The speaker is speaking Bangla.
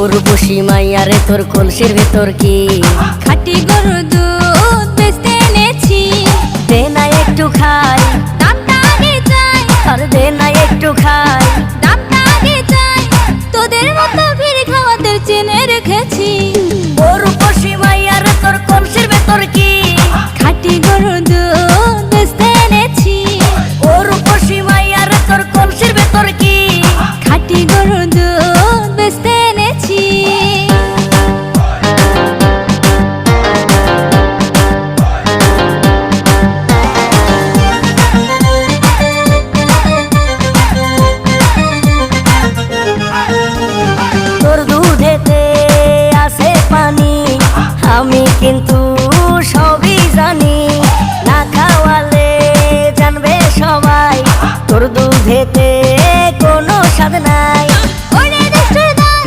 উর্বশী মাইয়ারে তোর কলসির ভেতর কি খাঁটি গরুর দুধ বেচতে এনেছি। দে না একটু খাই, দামটা আগে চাই, আর দে না একটু খাই। দামটা আগে চাই, তোদের মতো ভিড় খাওয়াদের চেনে রেখেছি। উর্বশী মাইয়ারে তোর কলসির ভেতর কি